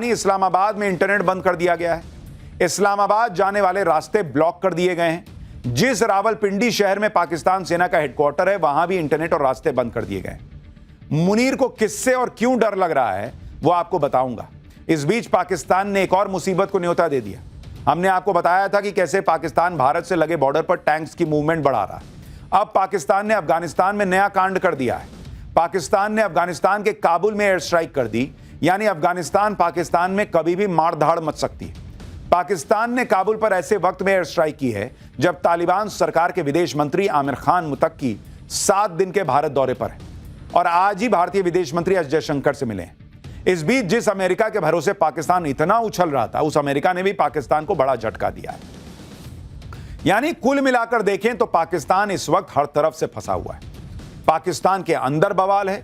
इस्लामाबाद में इंटरनेट बंद कर दिया गया है। इस्लामाबाद जाने वाले रास्ते ब्लॉक कर दिए गए हैं। जिस रावलपिंडी शहर में पाकिस्तान सेना का हेडक्वार्टर है, वहां भी इंटरनेट और रास्ते बंद कर दिए गए। मुनीर को किससे और क्यों डर लग रहा है वो आपको बताऊंगा। इस बीच पाकिस्तान ने एक और मुसीबत को न्योता दे दिया। हमने आपको बताया था कि कैसे पाकिस्तान भारत से लगे बॉर्डर पर टैंक्स की मूवमेंट बढ़ा रहा है। अब पाकिस्तान ने अफगानिस्तान में नया कांड कर दिया है। पाकिस्तान ने अफगानिस्तान के काबुल में एयर स्ट्राइक कर दी, यानी अफगानिस्तान पाकिस्तान में कभी भी मारधाड़ मच सकती है। पाकिस्तान ने काबुल पर ऐसे वक्त में एयर स्ट्राइक की है जब तालिबान सरकार के विदेश मंत्री आमिर खान मुतक्की 7 दिन के भारत दौरे पर है और आज ही भारतीय विदेश मंत्री एस जयशंकर से मिले हैं। इस बीच जिस अमेरिका के भरोसे पाकिस्तान इतना उछल रहा था, उस अमेरिका ने भी पाकिस्तान को बड़ा झटका दिया है। यानी कुल मिलाकर देखें तो पाकिस्तान इस वक्त हर तरफ से फंसा हुआ है। पाकिस्तान के अंदर बवाल है,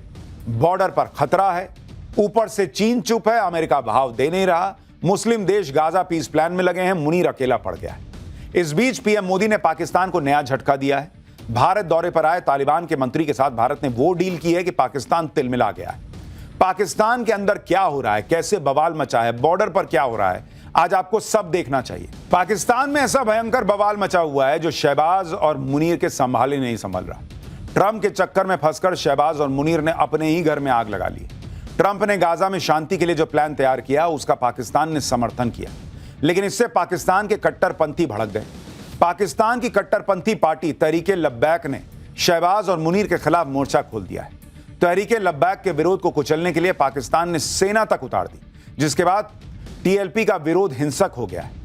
बॉर्डर पर खतरा है, ऊपर से चीन चुप है, अमेरिका भाव दे नहीं रहा, मुस्लिम देश गाजा पीस प्लान में लगे हैं, मुनीर अकेला पड़ गया है। इस बीच पीएम मोदी ने पाकिस्तान को नया झटका दिया है। भारत दौरे पर आए तालिबान के मंत्री के साथ भारत ने वो डील की है कि पाकिस्तान तिलमिला गया है। पाकिस्तान के अंदर क्या हो रहा है, कैसे बवाल मचा है, बॉर्डर पर क्या हो रहा है, आज आपको सब देखना चाहिए। पाकिस्तान में ऐसा भयंकर बवाल मचा हुआ है जो शहबाज और मुनीर के संभाले नहीं संभल रहा। ट्रंप के चक्कर में फंसकर शहबाज और मुनीर ने अपने ही घर में आग लगा ली। ट्रंप ने गाजा में शांति के लिए जो प्लान तैयार किया उसका पाकिस्तान ने समर्थन किया, लेकिन इससे पाकिस्तान के कट्टरपंथी भड़क गए। पाकिस्तान की कट्टरपंथी पार्टी तहरीके लब्बैक ने शहबाज और मुनीर के खिलाफ मोर्चा खोल दिया है। तहरीके लब्बैक के विरोध को कुचलने के लिए पाकिस्तान ने सेना तक उतार दी, जिसके बाद टीएलपी का विरोध हिंसक हो गया है।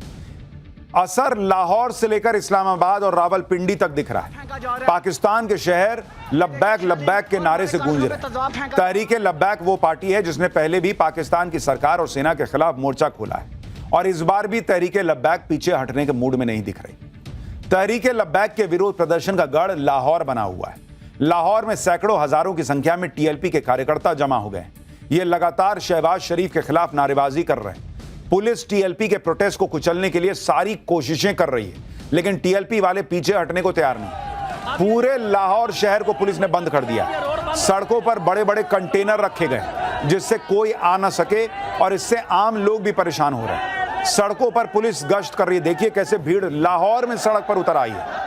असर लाहौर से लेकर इस्लामाबाद और रावलपिंडी तक दिख रहा है। पाकिस्तान के शहर लब्बैक लब्बैक के नारे से गूंज रहे हैं। तहरीके लब्बैक वो पार्टी है जिसने पहले भी पाकिस्तान की सरकार और सेना के खिलाफ मोर्चा खोला है और इस बार भी तहरीके लब्बैक पीछे हटने के मूड में नहीं दिख रही। तहरीके लब्बैक के विरोध प्रदर्शन का गढ़ लाहौर बना हुआ है। लाहौर में सैकड़ों हजारों की संख्या में टीएलपी के कार्यकर्ता जमा हो गए। ये लगातार शहबाज शरीफ के खिलाफ नारेबाजी कर रहे हैं। पुलिस टीएलपी के प्रोटेस्ट को कुचलने के लिए सारी कोशिशें कर रही है, लेकिन टीएलपी वाले पीछे हटने को तैयार नहीं। पूरे लाहौर शहर को पुलिस ने बंद कर दिया। सड़कों पर बड़े बड़े कंटेनर रखे गए जिससे कोई आ ना सके और इससे आम लोग भी परेशान हो रहे हैं। सड़कों पर पुलिस गश्त कर रही है। देखिए कैसे भीड़ लाहौर में सड़क पर उतर आई है।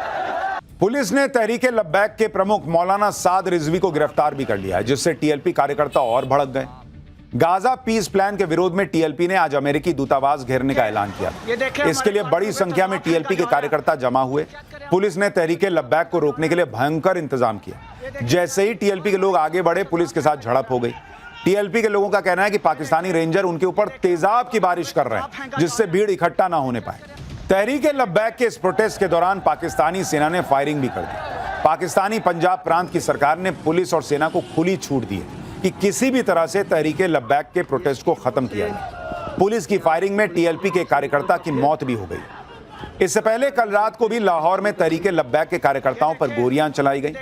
पुलिस ने तहरीके लब्बैक के प्रमुख मौलाना साद रिजवी को गिरफ्तार भी कर लिया है, जिससे टीएलपी कार्यकर्ता और भड़क गए। गाजा पीस प्लान के विरोध में टीएलपी ने आज अमेरिकी दूतावास घेरने का ऐलान किया। इसके लिए बड़ी संख्या में टीएलपी के कार्यकर्ता जमा हुए। पुलिस ने तहरीके लब्बैक को रोकने के लिए भयंकर इंतजाम किया। जैसे ही टीएलपी के लोग आगे बढ़े, पुलिस के साथ झड़प हो गई। टीएलपी के लोगों का कहना है कि पाकिस्तानी रेंजर उनके ऊपर तेजाब की बारिश कर रहे हैं, जिससे भीड़ इकट्ठा ना होने पाए। तहरीके लब्बैक के इस प्रोटेस्ट के दौरान पाकिस्तानी सेना ने फायरिंग भी कर दी। पाकिस्तानी पंजाब प्रांत की सरकार ने पुलिस और सेना को खुली छूट दी है कि किसी भी तरह से तहरीके लब्बैक के प्रोटेस्ट को खत्म किया जाए। पुलिस की फायरिंग में टीएलपी के कार्यकर्ता की मौत भी हो गई। इससे पहले कल रात को भी लाहौर में तहरीके लब्बैक के कार्यकर्ताओं पर गोलियां चलाई गई।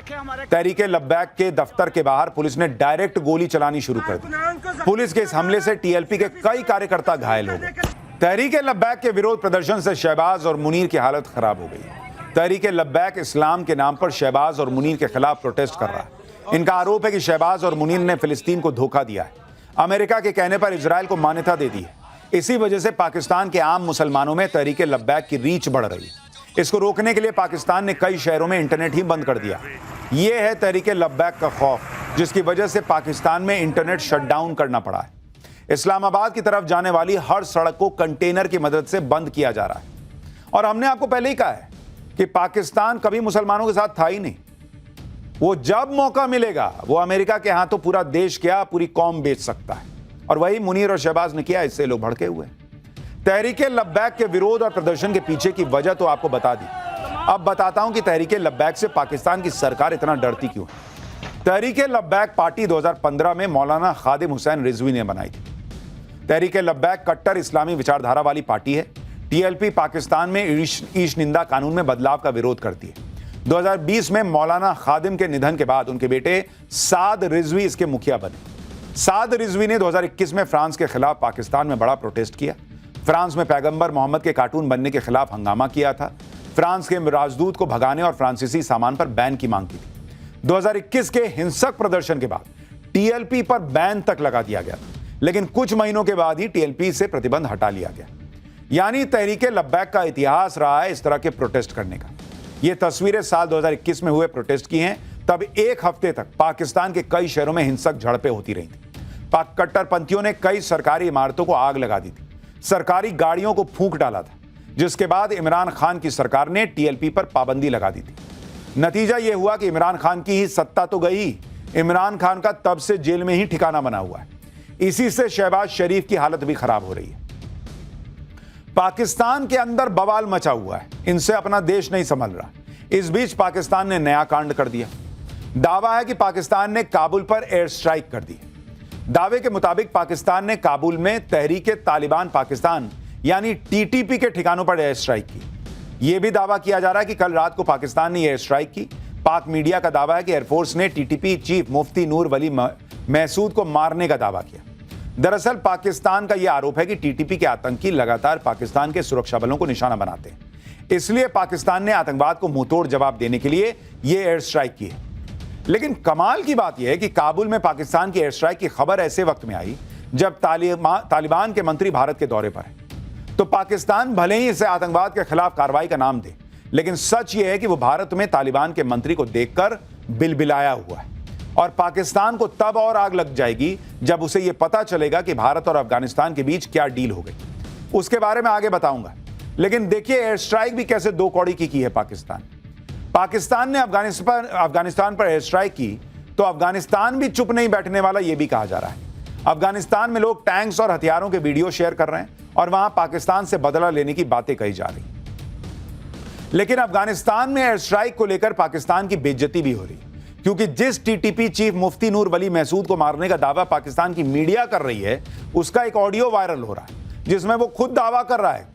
तहरीके लब्बैक के दफ्तर के बाहर पुलिस ने डायरेक्ट गोली चलानी शुरू कर दी। पुलिस के इस हमले से टीएलपी के कई कार्यकर्ता घायल हो गए। तहरीके लब्बैक के विरोध प्रदर्शन से शहबाज और मुनीर की हालत खराब हो गई। तहरीके लब्बैक इस्लाम के नाम पर शहबाज और मुनीर के खिलाफ प्रोटेस्ट कर रहा है। इनका आरोप है कि शहबाज और मुनीर ने फिलिस्तीन को धोखा दिया है, अमेरिका के कहने पर इजराइल को मान्यता दे दी है। इसी वजह से पाकिस्तान के आम मुसलमानों में तहरीके लब्बैक की रीच बढ़ रही है। इसको रोकने के लिए पाकिस्तान ने कई शहरों में इंटरनेट ही बंद कर दिया। यह है तहरीके लब्बैक का खौफ, जिसकी वजह से पाकिस्तान में इंटरनेट शटडाउन करना पड़ा है। इस्लामाबाद की तरफ जाने वाली हर सड़क को कंटेनर की मदद से बंद किया जा रहा है। और हमने आपको पहले ही कहा है कि पाकिस्तान कभी मुसलमानों के साथ था ही नहीं। वो जब मौका मिलेगा वो अमेरिका के हाथों पूरा देश क्या पूरी कौम बेच सकता है, और वही मुनीर और शहबाज ने किया। इससे लोग भड़के हुए। तहरीके लब्बैक के विरोध और प्रदर्शन के पीछे की वजह तो आपको बता दी। अब बताता हूं कि तहरीके लब्बैक से पाकिस्तान की सरकार इतना डरती क्यों है। तहरीके लब्बैक पार्टी 2015 में मौलाना खादिम हुसैन रिजवी ने बनाई थी। तहरीके लब्बैक कट्टर इस्लामी विचारधारा वाली पार्टी है। टीएलपी पाकिस्तान में ईश निंदा कानून में बदलाव का विरोध करती है। 2020 में मौलाना खादिम के निधन के बाद उनके बेटे साद रिजवी इसके मुखिया बने। साद रिजवी ने 2021 में फ्रांस के खिलाफ पाकिस्तान में बड़ा प्रोटेस्ट किया। फ्रांस में पैगंबर मोहम्मद के कार्टून बनने के खिलाफ हंगामा किया था। फ्रांस के राजदूत को भगाने और फ्रांसीसी सामान पर बैन की मांग की थी। 2021 के हिंसक प्रदर्शन के बाद टीएलपी पर बैन तक लगा दिया गया था। लेकिन कुछ महीनों के बाद ही टीएलपी से प्रतिबंध हटा लिया गया। यानी तहरीके लब्बैक का इतिहास रहा है इस तरह के प्रोटेस्ट करने का। ये तस्वीरें साल 2021 में हुए प्रोटेस्ट की हैं। तब एक हफ्ते तक पाकिस्तान के कई शहरों में हिंसक झड़पें होती रही थी। पाक कट्टरपंथियों ने कई सरकारी इमारतों को आग लगा दी थी, सरकारी गाड़ियों को फूंक डाला था, जिसके बाद इमरान खान की सरकार ने टीएलपी पर पाबंदी लगा दी थी। नतीजा यह हुआ कि इमरान खान की ही सत्ता तो गई, इमरान खान का तब से जेल में ही ठिकाना बना हुआ है। इसी से शहबाज शरीफ की हालत भी खराब हो रही है। पाकिस्तान के अंदर बवाल मचा हुआ है, इनसे अपना देश नहीं संभल रहा। इस बीच पाकिस्तान ने नया कांड कर दिया। दावा है कि पाकिस्तान ने काबुल पर एयर स्ट्राइक कर दी। दावे के मुताबिक पाकिस्तान ने काबुल में तहरीके तालिबान पाकिस्तान यानी टीटीपी के ठिकानों पर एयर स्ट्राइक की। यह भी दावा किया जा रहा है कि कल रात को पाकिस्तान ने एयर स्ट्राइक की। पाक मीडिया का दावा है कि एयरफोर्स ने टीटीपी चीफ मुफ्ती नूर वली महसूद को मारने का दावा किया। दरअसल पाकिस्तान का यह आरोप है कि टीटीपी के आतंकी लगातार पाकिस्तान के सुरक्षा बलों को निशाना बनाते हैं, इसलिए पाकिस्तान ने आतंकवाद को मुंहतोड़ जवाब देने के लिए यह एयर स्ट्राइक की है। लेकिन कमाल की बात यह है कि काबुल में पाकिस्तान की एयर स्ट्राइक की खबर ऐसे वक्त में आई जब तालिबान के मंत्री भारत के दौरे पर हैं। तो पाकिस्तान भले ही इसे आतंकवाद के खिलाफ कार्रवाई का नाम दे, लेकिन सच यह है कि वो भारत में तालिबान के मंत्री को देखकर बिलबिलाया हुआ है। और पाकिस्तान को तब और आग लग जाएगी जब उसे यह पता चलेगा कि भारत और अफगानिस्तान के बीच क्या डील हो गई। उसके बारे में आगे बताऊंगा। लेकिन देखिए एयर स्ट्राइक भी कैसे दो कौड़ी की है पाकिस्तान ने अफगानिस्तान पर एयर स्ट्राइक की तो अफगानिस्तान भी चुप नहीं बैठने वाला, यह भी कहा जा रहा है। अफगानिस्तान में लोग टैंक्स और हथियारों के वीडियो शेयर कर रहे हैं और वहां पाकिस्तान से बदला लेने की बातें कही जा रही। लेकिन अफगानिस्तान में एयर स्ट्राइक को लेकर पाकिस्तान की बेइज्जती भी हो रही, क्योंकि जिस टीटीपी चीफ मुफ्ती नूर वली महसूद को मारने का दावा पाकिस्तान की मीडिया कर रही है, उसका एक ऑडियो वायरल हो रहा है जिसमें वो खुद दावा कर रहा है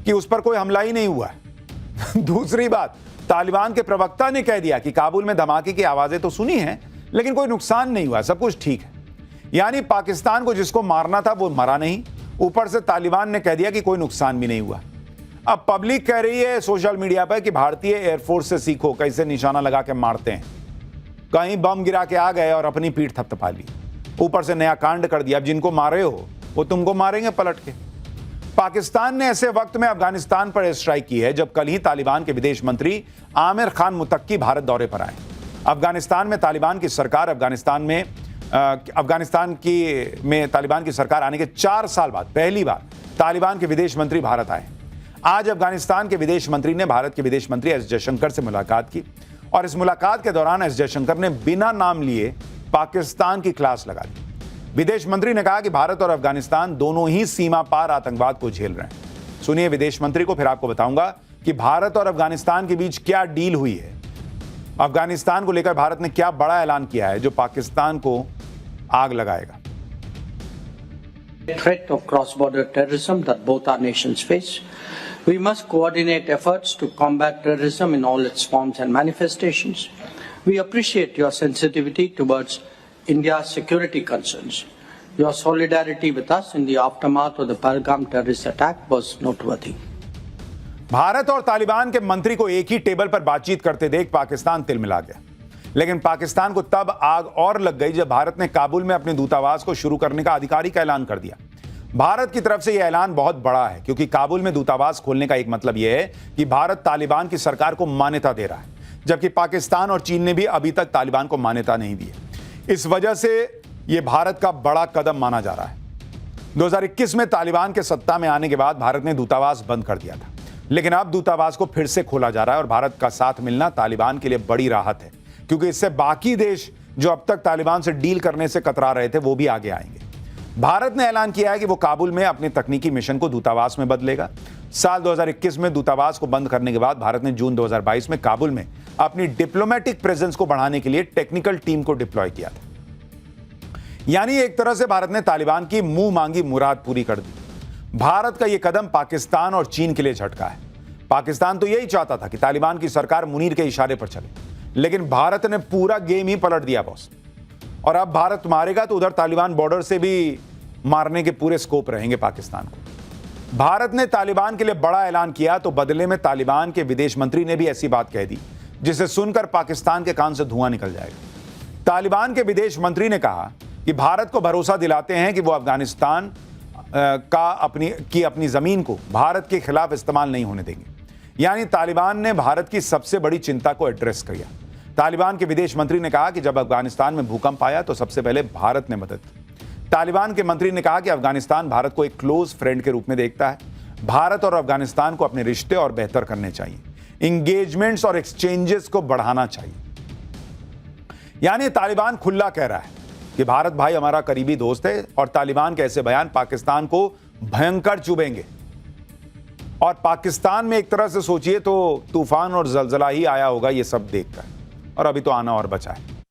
कि उस पर कोई हमला ही नहीं हुआ है। दूसरी बात, तालिबान के प्रवक्ता ने कह दिया कि काबुल में धमाके की आवाजें तो सुनी हैं, लेकिन कोई नुकसान नहीं हुआ, सब कुछ ठीक है। यानी पाकिस्तान को जिसको मारना था वो मरा नहीं, ऊपर से तालिबान ने कह दिया कि कोई नुकसान भी नहीं हुआ। अब पब्लिक कह रही है सोशल मीडिया पर कि भारतीय एयरफोर्स से सीखो कैसे निशाना लगा के मारते हैं। कहीं बम गिरा के आ गए और अपनी पीठ थपथपा ली, ऊपर से नया कांड कर दिया। अब जिनको मारे हो वो तुमको मारेंगे पलट के। पाकिस्तान ने ऐसे वक्त में अफगानिस्तान पर एयर स्ट्राइक की है जब कल ही तालिबान के विदेश मंत्री आमिर खान मुतक्की भारत दौरे पर आए। अफगानिस्तान में तालिबान की सरकार तालिबान की सरकार आने के 4 साल बाद पहली बार तालिबान के विदेश मंत्री भारत आए। आज अफगानिस्तान के विदेश मंत्री ने भारत के विदेश मंत्री एस जयशंकर से मुलाकात की और इस मुलाकात के दौरान एस जयशंकर ने बिना नाम लिए पाकिस्तान की क्लास लगा दी। विदेश मंत्री ने कहा कि भारत और अफगानिस्तान दोनों ही सीमा पार आतंकवाद को झेल रहे हैं। सुनिए विदेश मंत्री को, फिर आपको बताऊंगा कि भारत और अफगानिस्तान के बीच क्या डील हुई है। अफगानिस्तान को लेकर भारत ने क्या बड़ा ऐलान किया है जो पाकिस्तान को आग लगाएगा। Threat of cross-border terrorism that both our nations face. We must coordinate efforts to combat terrorism in all its forms and manifestations. We appreciate your sensitivity towards India's security concerns. Your solidarity with us in the aftermath of the Pahalgam terrorist attack was noteworthy. Bharat और तालिबान के मंत्री को एक ही table पर बातचीत करते देख पाकिस्तान तिलमिला गया। लेकिन पाकिस्तान को तब आग और लग गई जब भारत ने काबुल में अपने दूतावास को शुरू करने का आधिकारिक ऐलान कर दिया। भारत की तरफ से यह ऐलान बहुत बड़ा है, क्योंकि काबुल में दूतावास खोलने का एक मतलब यह है कि भारत तालिबान की सरकार को मान्यता दे रहा है, जबकि पाकिस्तान और चीन ने भी अभी तक तालिबान को मान्यता नहीं दी है। इस वजह से यह भारत का बड़ा कदम माना जा रहा है। 2021 में तालिबान के सत्ता में आने के बाद भारत ने दूतावास बंद कर दिया था, लेकिन अब दूतावास को फिर से खोला जा रहा है और भारत का साथ मिलना तालिबान के लिए बड़ी राहत है, क्योंकि इससे बाकी देश जो अब तक तालिबान से डील करने से कतरा रहे थे वो भी आगे आएंगे। भारत ने ऐलान किया है कि वो काबुल में अपने तकनीकी मिशन को दूतावास में बदलेगा। साल 2021 में दूतावास को बंद करने के बाद भारत ने जून 2022 में काबुल में अपनी डिप्लोमेटिक प्रेजेंस को बढ़ाने के लिए टेक्निकल टीम को डिप्लॉय किया था। यानी एक तरह से भारत ने तालिबान की मुंह मांगी मुराद पूरी कर दी। भारत का यह कदम पाकिस्तान और चीन के लिए झटका है। पाकिस्तान तो यही चाहता था कि तालिबान की सरकार मुनीर के इशारे पर चले, लेकिन भारत ने पूरा गेम ही पलट दिया बॉस। और अब भारत मारेगा तो उधर तालिबान बॉर्डर से भी मारने के पूरे स्कोप रहेंगे पाकिस्तान को। भारत ने तालिबान के लिए बड़ा ऐलान किया तो बदले में तालिबान के विदेश मंत्री ने भी ऐसी बात कह दी जिसे सुनकर पाकिस्तान के कान से धुआं निकल जाएगा। तालिबान के विदेश मंत्री ने कहा कि भारत को भरोसा दिलाते हैं कि वो अफगानिस्तान अपनी ज़मीन को भारत के खिलाफ इस्तेमाल नहीं होने देंगे। यानी तालिबान ने भारत की सबसे बड़ी चिंता को एड्रेस किया। तालिबान के विदेश मंत्री ने कहा कि जब अफगानिस्तान में भूकंप आया तो सबसे पहले भारत ने मदद की। तालिबान के मंत्री ने कहा कि अफगानिस्तान भारत को एक क्लोज फ्रेंड के रूप में देखता है। भारत और अफगानिस्तान को अपने रिश्ते और बेहतर करने चाहिए, इंगेजमेंट्स और एक्सचेंजेस को बढ़ाना चाहिए। यानी तालिबान खुला कह रहा है कि भारत भाई हमारा करीबी दोस्त है और तालिबान के ऐसे बयान पाकिस्तान को भयंकर चुभेंगे। और पाकिस्तान में एक तरह से सोचिए तो तूफान और जलजला ही आया होगा ये सब देखकर, और अभी तो आना और बचा है।